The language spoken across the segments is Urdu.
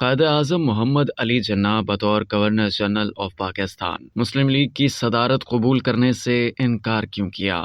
قائد اعظم محمد علی جناح بطور governor general of Pakistan Muslim league کی صدارت قبول کرنے سے انکار کیوں کیا؟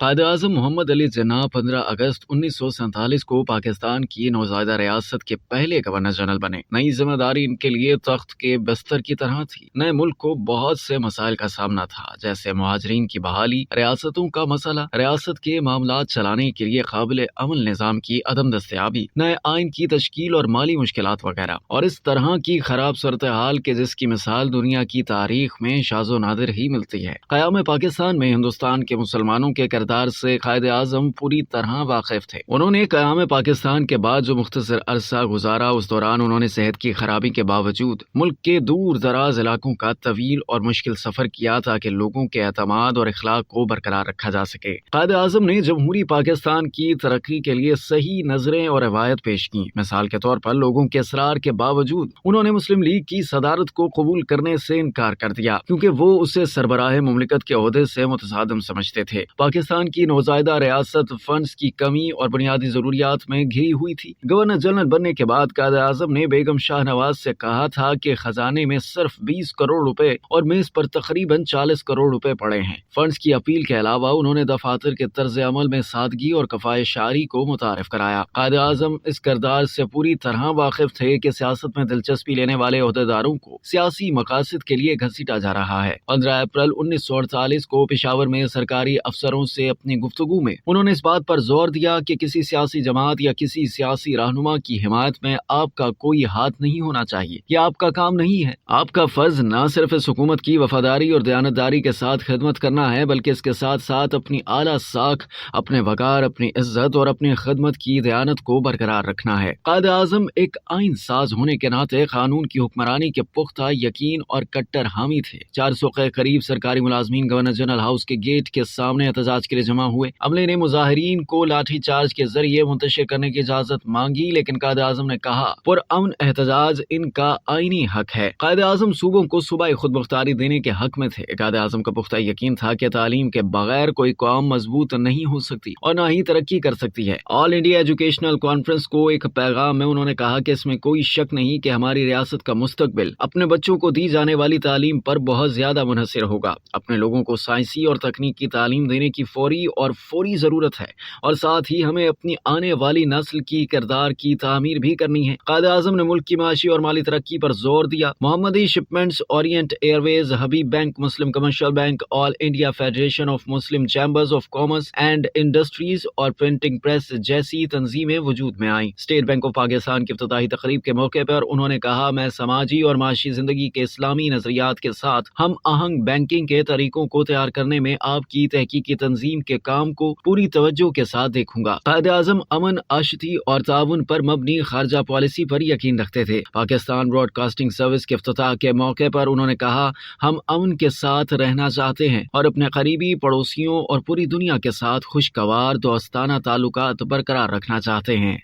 قائد اعظم محمد علی جناح 15 اگست 1947 کو پاکستان کی نوزائیدہ ریاست کے پہلے گورنر جنرل بنے۔ نئی ذمہ داری ان کے لیے تخت کے بستر کی طرح تھی۔ نئے ملک کو بہت سے مسائل کا سامنا تھا، جیسے مہاجرین کی بحالی، ریاستوں کا مسئلہ، ریاست کے معاملات چلانے کے لیے قابل عمل نظام کی عدم دستیابی، نئے آئین کی تشکیل اور مالی مشکلات وغیرہ، اور اس طرح کی خراب صورتحال کے جس کی مثال دنیا کی تاریخ میں شاذ و نادر ہی ملتی ہے۔ قیام پاکستان میں ہندوستان کے مسلمانوں کے کردار سے قائد اعظم پوری طرح واقف تھے۔ انہوں نے قیام پاکستان کے بعد جو مختصر عرصہ گزارا، اس دوران انہوں نے صحت کی خرابی کے باوجود ملک کے دور دراز علاقوں کا طویل اور مشکل سفر کیا تاکہ لوگوں کے اعتماد اور اخلاق کو برقرار رکھا جا سکے۔ قائد اعظم نے جمہوری پاکستان کی ترقی کے لیے صحیح نظریں اور روایت پیش کی۔ مثال کے طور پر لوگوں کے اصرار کے باوجود انہوں نے مسلم لیگ کی صدارت کو قبول کرنے سے انکار کر دیا، کیونکہ وہ اسے سربراہ مملکت کے عہدے سے متصادم سمجھتے تھے۔ پاکستان کی نوزائیدہ ریاست فنڈز کی کمی اور بنیادی ضروریات میں گھری ہوئی تھی۔ گورنر جنرل بننے کے بعد قائد اعظم نے بیگم شاہ نواز سے کہا تھا کہ خزانے میں صرف 20 کروڑ روپے اور میز پر تقریباً 40 کروڑ روپے پڑے ہیں۔ فنڈز کی اپیل کے علاوہ انہوں نے دفاتر کے طرز عمل میں سادگی اور کفایت شعری کو متعارف کرایا۔ قائد اعظم اس کردار سے پوری طرح واقف تھے کہ سیاست میں دلچسپی لینے والے عہدیداروں کو سیاسی مقاصد کے لیے گھسیٹا جا رہا ہے۔ 15 اپریل 1948 کو پشاور میں سرکاری افسروں سے اپنی گفتگو میں انہوں نے اس بات پر زور دیا کہ کسی سیاسی جماعت یا کسی سیاسی رہنما کی حمایت میں آپ کا کوئی ہاتھ نہیں ہونا چاہیے۔ یہ آپ کا کام نہیں ہے۔ آپ کا فرض نہ صرف اس حکومت کی وفاداری اور دیانتداری کے ساتھ خدمت کرنا ہے، بلکہ اس کے ساتھ ساتھ اپنی اعلیٰ ساکھ، اپنے وقار، اپنی عزت اور اپنی خدمت کی دیانت کو برقرار رکھنا ہے۔ قائد اعظم ایک آئین ساز ہونے کے ناطے قانون کی حکمرانی کے پختہ یقین اور کٹر حامی تھے۔ 400 کے قریب سرکاری ملازمین گورنر جنرل ہاؤس کے گیٹ کے سامنے احتجاج کے لیے جمع ہوئے۔ عملے نے مظاہرین کو لاٹھی چارج کے ذریعے منتشر کرنے کی اجازت مانگی، لیکن قائد اعظم نے کہا پرامن احتجاج ان کا آئینی حق ہے۔ قائد اعظم صوبوں کو صوبائی خود مختاری دینے کے حق میں تھے۔ قائد اعظم کا پختہ یقین تھا کہ تعلیم کے بغیر کوئی قوم مضبوط نہیں ہو سکتی اور نہ ہی ترقی کر سکتی ہے۔ آل انڈیا ایجوکیشنل کانفرنس کو ایک پیغام میں انہوں نے کہا کہ اس میں کوئی شک نہیں کہ ہماری ریاست کا مستقبل اپنے بچوں کو دی جانے والی تعلیم پر بہت زیادہ منحصر ہوگا۔ اپنے لوگوں کو سائنسی اور تکنیکی تعلیم دینے کی فوری ضرورت ہے، اور ساتھ ہی ہمیں اپنی آنے والی نسل کی کردار کی تعمیر بھی کرنی ہے۔ قائد اعظم نے ملک کی معاشی اور مالی ترقی پر زور دیا۔ محمدی shipments, Orient year ways, Habib bank, Muslim commercial bank, all India federation of Muslim chambers of commerce and industries اور پرنٹنگ پریس جیسی تنظیمیں وجود میں آئیں۔ اسٹیٹ بینک آف پاکستان کی افتتاحی تقریب کے موقع پر انہوں نے کہا، میں سماجی اور معاشی زندگی کے اسلامی نظریات کے ساتھ ہم آہنگ بینکنگ کے طریقوں کو تیار کرنے میں آپ کی تحقیقی تنظیم کے کام کو پوری توجہ کے ساتھ دیکھوں گا۔ قائد اعظم امن، آشتی اور تعاون پر مبنی خارجہ پالیسی پر یقین رکھتے تھے۔ پاکستان براڈ کاسٹنگ سروس کے افتتاح کے موقع پر انہوں نے کہا، ہم امن کے ساتھ رہنا چاہتے ہیں اور اپنے قریبی پڑوسیوں اور پوری دنیا کے ساتھ خوشگوار دوستانہ تعلقات برقرار رکھنا چاہتے ہیں۔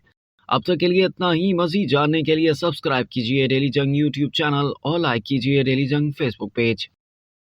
اب تک کے لیے اتنا ہی۔ مزید جاننے کے لیے سبسکرائب کیجیے ڈیلی جنگ یوٹیوب چینل اور لائک کیجیے ڈیلی جنگ فیس بک پیج۔